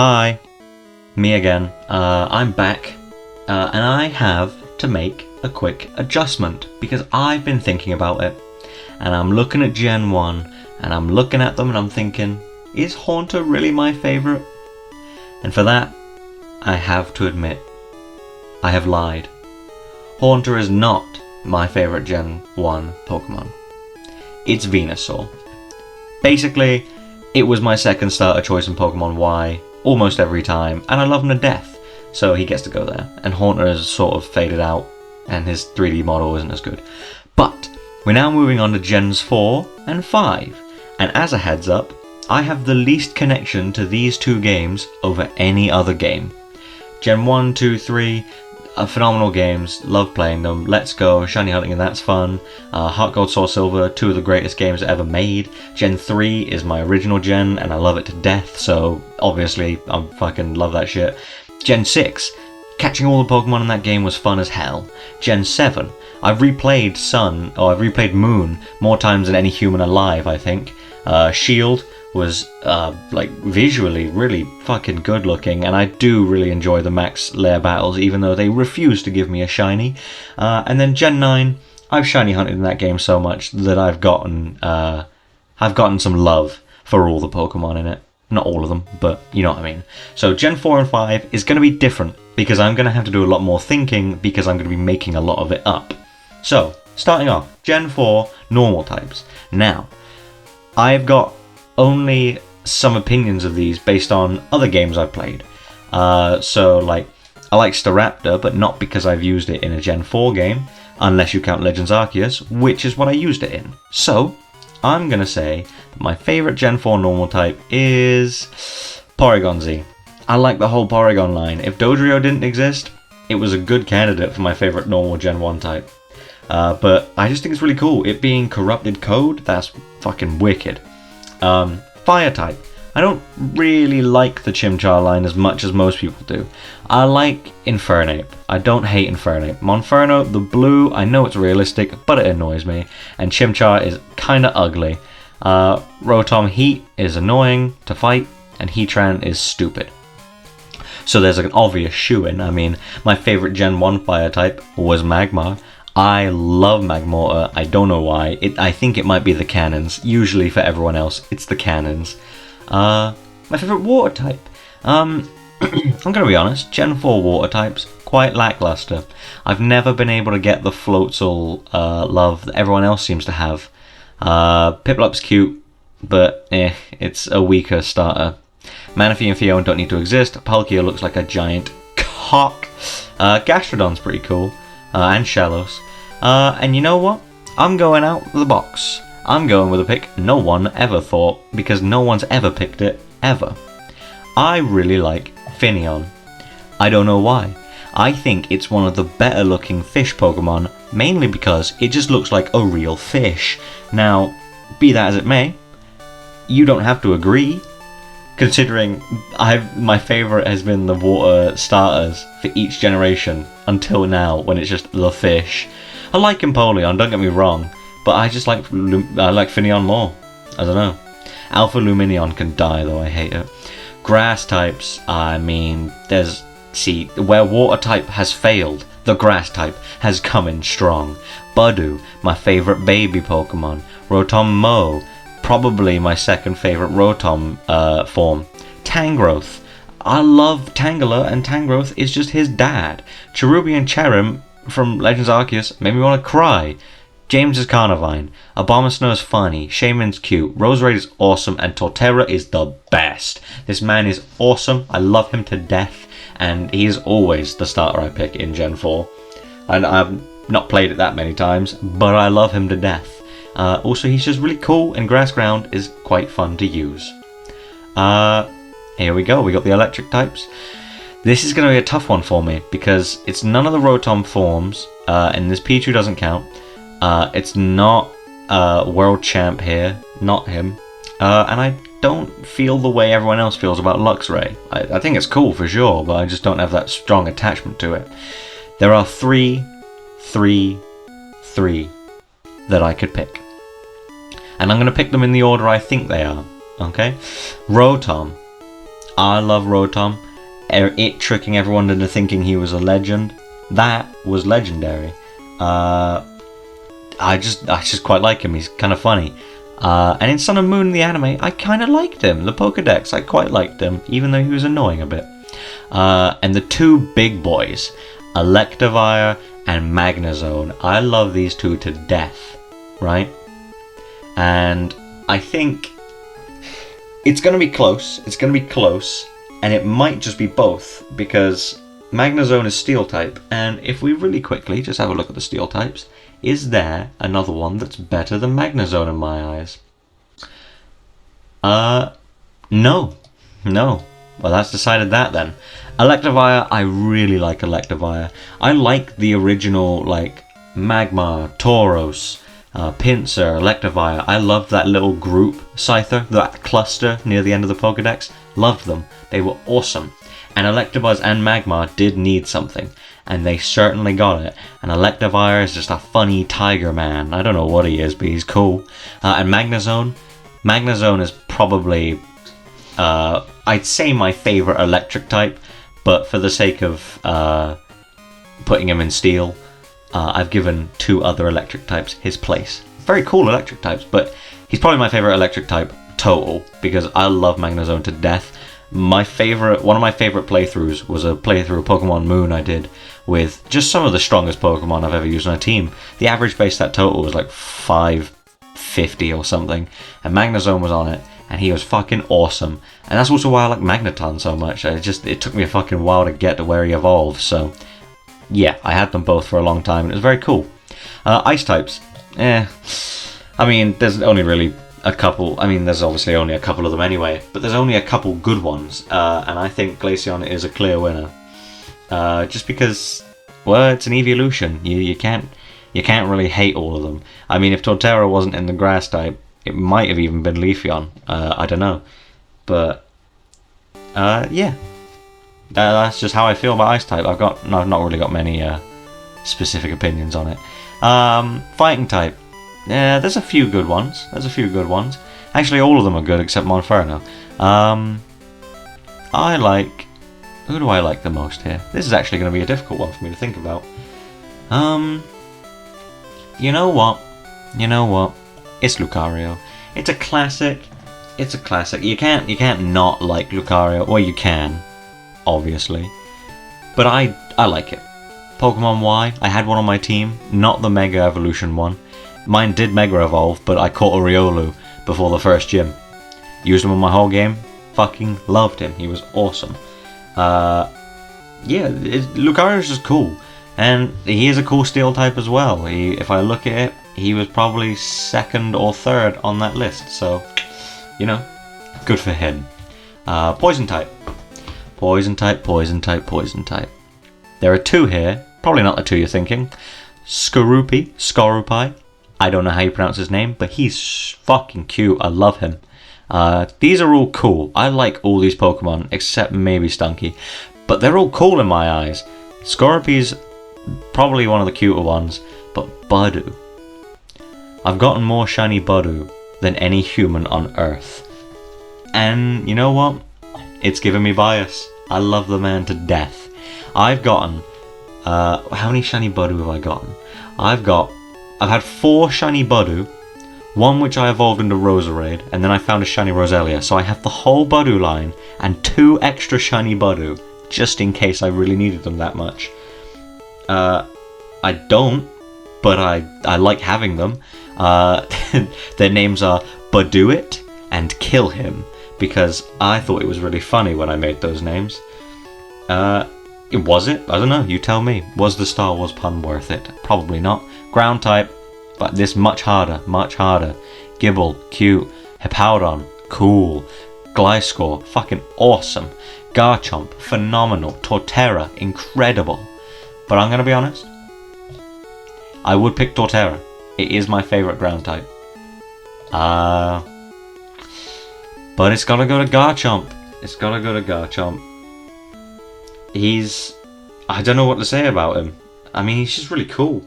Hi, me again. I'm back, and I have to make a quick adjustment because I've been thinking about it, and I'm looking at Gen 1, and I'm looking at them and I'm thinking, is Haunter really my favourite? And for that, I have to admit, I have lied. Haunter is not my favourite Gen 1 Pokemon. It's Venusaur. Basically, it was my second starter choice in Pokemon Y almost every time, and I love him to death, so he gets to go there. And Haunter has sort of faded out, and his 3D model isn't as good. But we're now moving on to Gens 4 and 5, and as a heads up, I have the least connection to these two games over any other game. Gen 1, 2, 3 are phenomenal games, love playing them. Let's Go, Shiny Hunting, and that's fun. Heart Gold, Soul Silver, two of the greatest games ever made. Gen 3 is my original gen, and I love it to death, so obviously I fucking love that shit. Gen 6, catching all the Pokemon in that game was fun as hell. Gen 7, I've replayed Moon more times than any human alive, I think. Shield was like visually really fucking good looking, and I do really enjoy the max lair battles, even though they refuse to give me a shiny. And then Gen 9, I've shiny hunted in that game so much that I've gotten some love for all the Pokemon in it. Not all of them, but you know what I mean. So Gen 4 and 5 is going to be different because I'm going to have to do a lot more thinking because I'm going to be making a lot of it up. So starting off, Gen 4 normal types. Now, I've got only some opinions of these based on other games I've played. So like, I like Staraptor, but not because I've used it in a Gen 4 game, unless you count Legends Arceus, which is what I used it in. So, I'm gonna say that my favourite Gen 4 normal type is Porygon-Z. I like the whole Porygon line. If Dodrio didn't exist, it was a good candidate for my favourite normal Gen 1 type. But I just think it's really cool. It being corrupted code, that's fucking wicked. Fire type. I don't really like the Chimchar line as much as most people do. I like Infernape. I don't hate Infernape. Monferno, the blue, I know it's realistic, but it annoys me. And Chimchar is kinda ugly. Rotom Heat is annoying to fight, and Heatran is stupid. So there's an obvious shoo-in. I mean, my favourite Gen 1 fire type was Magmar. I love Magmortar, I don't know why. I think it might be the cannons. Usually for everyone else, it's the cannons. My favourite water type. I'm gonna be honest, Gen 4 water types, quite lackluster. I've never been able to get the Floatzel love that everyone else seems to have. Piplup's cute, but it's a weaker starter. Manaphy and Fion don't need to exist. Palkia looks like a giant cock. Gastrodon's pretty cool. And Shallows. And you know what? I'm going out of the box. I'm going with a pick no one ever thought, because no one's ever picked it, ever. I really like Finneon. I don't know why. I think it's one of the better looking fish Pokemon, mainly because it just looks like a real fish. Now, be that as it may, you don't have to agree, considering my favourite has been the water starters for each generation until now, when it's just the fish. I like Empoleon, don't get me wrong, but I just like Finneon more. I don't know. Alpha Luminion can die though, I hate it. Grass types, I mean, where water type has failed, the grass type has come in strong. Budu, my favourite baby Pokemon. Rotom Mow, probably my second favourite Rotom form. Tangrowth. I love Tangela, and Tangrowth is just his dad. Cherubi and Cherim from Legends Arceus made me want to cry. James is Carnivine. Abomasnow is funny. Shaman's cute. Roserade is awesome, and Torterra is the best. This man is awesome. I love him to death, and he is always the starter I pick in Gen 4. And I've not played it that many times, but I love him to death. Also, he's just really cool, and Grass Ground is quite fun to use. Here we go, we got the electric types. This is going to be a tough one for me, because it's none of the Rotom forms, and this Pichu doesn't count. It's not World Champ here, not him. And I don't feel the way everyone else feels about Luxray. I think it's cool for sure, but I just don't have that strong attachment to it. There are three that I could pick. And I'm going to pick them in the order I think they are, okay? Rotom. I love Rotom. It tricking everyone into thinking he was a legend. That was legendary. I just quite like him. He's kind of funny. And in Sun and Moon, the anime, I kind of liked him. The Pokedex, I quite liked him, even though he was annoying a bit. And the two big boys, Electivire and Magnezone. I love these two to death, right? And I think it's going to be close. It's going to be close. And it might just be both, because Magnezone is Steel type. And if we really quickly just have a look at the Steel types, is there another one that's better than Magnezone in my eyes? No. No. Well, that's decided that then. Electivire, I really like Electivire. I like the original, like, Magmar, Tauros, Pinsir, Electivire. I loved that little group, Scyther, that cluster near the end of the Pokedex. Loved them. They were awesome. And Electabuzz and Magmar did need something, and they certainly got it. And Electivire is just a funny tiger man. I don't know what he is, but he's cool. And Magnezone is probably, I'd say my favourite electric type, but for the sake of putting him in Steel, I've given two other electric types his place. Very cool electric types, but he's probably my favourite electric type total, because I love Magnezone to death. One of my favourite playthroughs was a playthrough of Pokemon Moon I did with just some of the strongest Pokemon I've ever used on a team. The average base stat total was like 550 or something, and Magnezone was on it, and he was fucking awesome. And that's also why I like Magneton so much. It took me a fucking while to get to where he evolved, so yeah, I had them both for a long time, and it was very cool. Ice types, I mean, there's only really a couple. I mean, there's obviously only a couple of them anyway, but there's only a couple good ones, and I think Glaceon is a clear winner. Just because, well, it's an evolution. You can't really hate all of them. I mean, if Torterra wasn't in the grass type, it might have even been Leafeon. I don't know, but yeah, that's just how I feel about Ice type. I've not really got many specific opinions on it. Fighting type. Yeah, there's a few good ones. Actually, all of them are good except Monferno. Who do I like the most here? This is actually going to be a difficult one for me to think about. You know what? It's Lucario. It's a classic. You can't not like Lucario. Well, you can, obviously, but I like it. Pokemon Y. I had one on my team, not the Mega Evolution one. Mine did Mega Evolve, but I caught a Riolu before the first gym. Used him on my whole game. Fucking loved him. He was awesome. Lucario's just cool. And he is a cool Steel type as well. If I look at it, he was probably second or third on that list. So, good for him. Poison type. Poison type. There are two here. Probably not the two you're thinking. Skorupi. I don't know how you pronounce his name, but he's fucking cute. I love him. These are all cool. I like all these Pokemon, except maybe Stunky. But they're all cool in my eyes. Skorupi's probably one of the cuter ones, but Budew. I've gotten more shiny Budew than any human on Earth. And you know what? It's given me bias. I love the man to death. I've gotten... how many shiny Budew have I gotten? I've had 4 shiny Budew, one which I evolved into Roserade, and then I found a shiny Roselia. So I have the whole Budew line and 2 extra shiny Budew, just in case I really needed them that much. I don't, but I like having them. Their names are Budewit and Kill Him, because I thought it was really funny when I made those names. Was it? I don't know, you tell me. Was the Star Wars pun worth it? Probably not. Ground type, but this much harder. Gibble, cute. Hippowdon, cool. Gliscor, fucking awesome. Garchomp, phenomenal. Torterra, incredible. But I'm gonna be honest, I would pick Torterra. It is my favourite ground type. But it's gotta go to Garchomp. I don't know what to say about him. I mean, he's just really cool.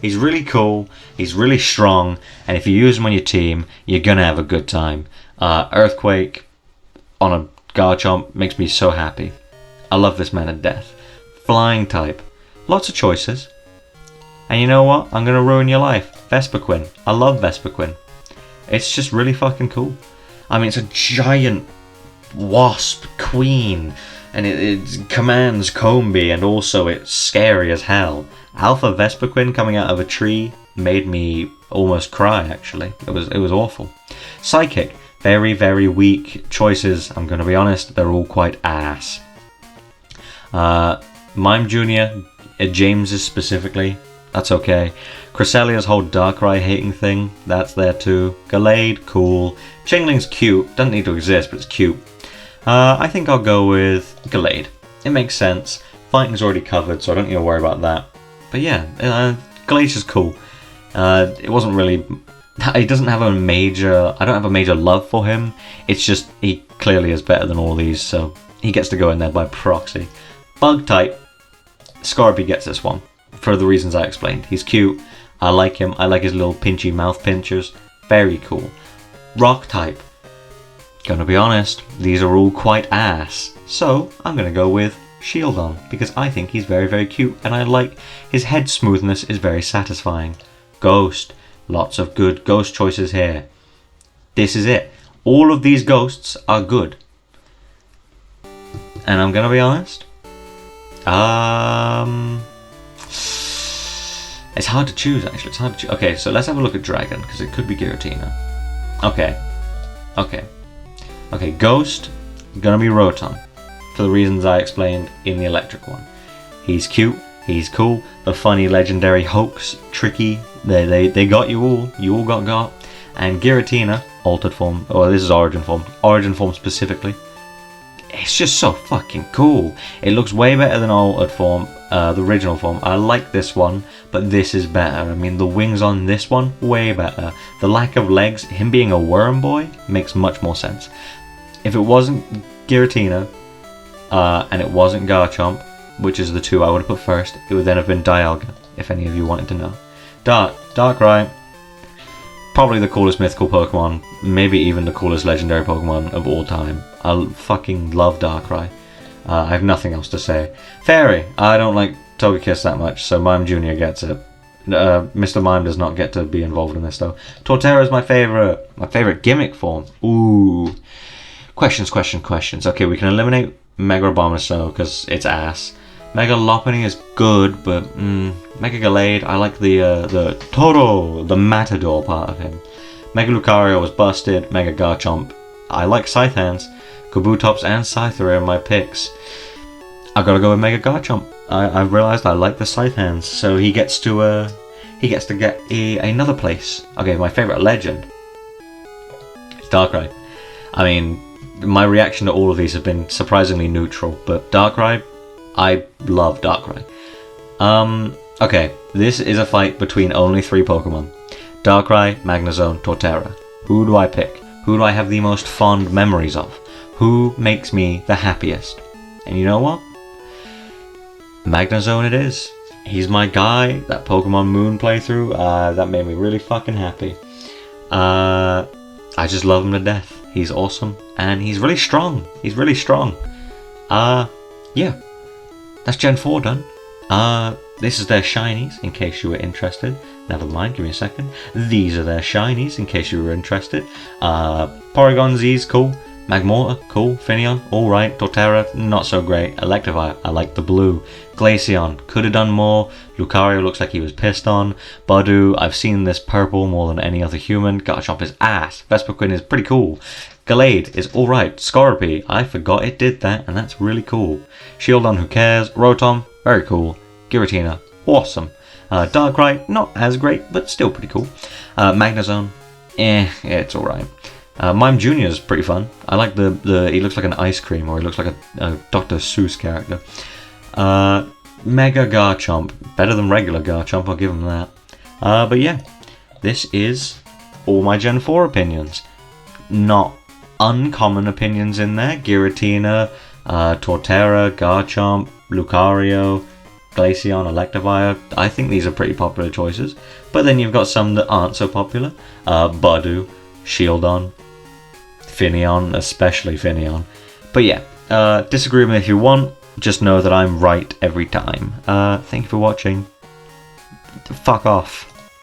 He's really strong, and if you use him on your team, you're gonna have a good time. Earthquake, on a Garchomp makes me so happy. I love this man to death. Flying type. Lots of choices. And you know what? I'm going to ruin your life. Vespiquen. I love Vespiquen. It's just really fucking cool. I mean, it's a giant wasp queen. And it commands Combee, and also it's scary as hell. Alpha Vespiquen coming out of a tree made me almost cry, actually. It was awful. Psychic. Very, very weak choices. I'm going to be honest, they're all quite ass. Mime Jr., James's specifically, that's okay. Cresselia's whole Darkrai hating thing, that's there too. Gallade, cool. Chingling's cute, doesn't need to exist, but it's cute. I think I'll go with Gallade. It makes sense. Fighting's already covered, so I don't need to worry about that. But yeah, Gallade's just cool. It wasn't really... He doesn't have a major... I don't have a major love for him. It's just he clearly is better than all these, so he gets to go in there by proxy. Bug type. Scorpy gets this one, for the reasons I explained. He's cute. I like him. I like his little pinchy mouth pinchers. Very cool. Rock type. Gonna be honest, these are all quite ass. So, I'm gonna go with Shieldon, because I think he's very, very cute, and I like his head smoothness is very satisfying. Ghost. Lots of good ghost choices here. This is it. All of these ghosts are good. And I'm gonna be honest. It's hard to choose, actually. It's hard to choose. Okay, so let's have a look at Dragon, because it could be Giratina. Okay, Ghost, gonna be Rotom, for the reasons I explained in the electric one. He's cute, he's cool, the funny legendary hoax, tricky, they got you all got. And Giratina, altered form, this is origin form specifically. It's just so fucking cool. It looks way better than altered form, the original form. I like this one, but this is better. I mean, the wings on this one, way better. The lack of legs, him being a worm boy, makes much more sense. If it wasn't Giratina, and it wasn't Garchomp, which is the two I would have put first, it would then have been Dialga, if any of you wanted to know. Darkrai, probably the coolest mythical Pokemon, maybe even the coolest legendary Pokemon of all time. I fucking love Darkrai. I have nothing else to say. Fairy, I don't like Togekiss that much, so Mime Jr. gets it. Mr. Mime does not get to be involved in this though. Torterra is my favorite gimmick form. Ooh. Questions. Okay, we can eliminate Mega Abomasnow because it's ass. Mega Lopunny is good, but Mega Gallade, I like the Toro, the Matador part of him. Mega Lucario was busted. Mega Garchomp, I like Scythans. Kabutops and Scyther are my picks. I gotta go with Mega Garchomp. I've realized I like the Scythans, so he gets to get another place. Okay, my favorite legend. It's Darkrai. I mean, my reaction to all of these have been surprisingly neutral, but Darkrai, I love Darkrai. Okay, this is a fight between only 3 Pokemon. Darkrai, Magnezone, Torterra. Who do I pick? Who do I have the most fond memories of? Who makes me the happiest? And you know what? Magnezone it is. He's my guy. That Pokemon Moon playthrough, that made me really fucking happy. I just love him to death. He's awesome, and he's really strong. Yeah. That's Gen 4 done. This is their shinies, in case you were interested. Never mind, give me a second. These are their shinies, in case you were interested. Porygon Z's cool. Magmortar, cool. Finneon, alright. Torterra, not so great. Electivire, I like the blue. Glaceon, could have done more. Lucario looks like he was pissed on. Budew, I've seen this purple more than any other human. Garchomp is ass. Vespiquen is pretty cool. Gallade is alright. Scorpy, I forgot it did that, and that's really cool. Shieldon, who cares? Rotom, very cool. Giratina, awesome. Darkrai, not as great, but still pretty cool. Magnezone, it's alright. Mime Jr. is pretty fun. I like he looks like an ice cream, or he looks like a Dr. Seuss character. Mega Garchomp, better than regular Garchomp, I'll give him that. But yeah, this is all my Gen 4 opinions. Not uncommon opinions in there. Giratina, Torterra, Garchomp, Lucario, Glaceon, Electivire. I think these are pretty popular choices. But then you've got some that aren't so popular. Budew, Shieldon, Finneon, especially Finneon, But yeah, disagree with me if you want. Just know that I'm right every time. Thank you for watching. Fuck off.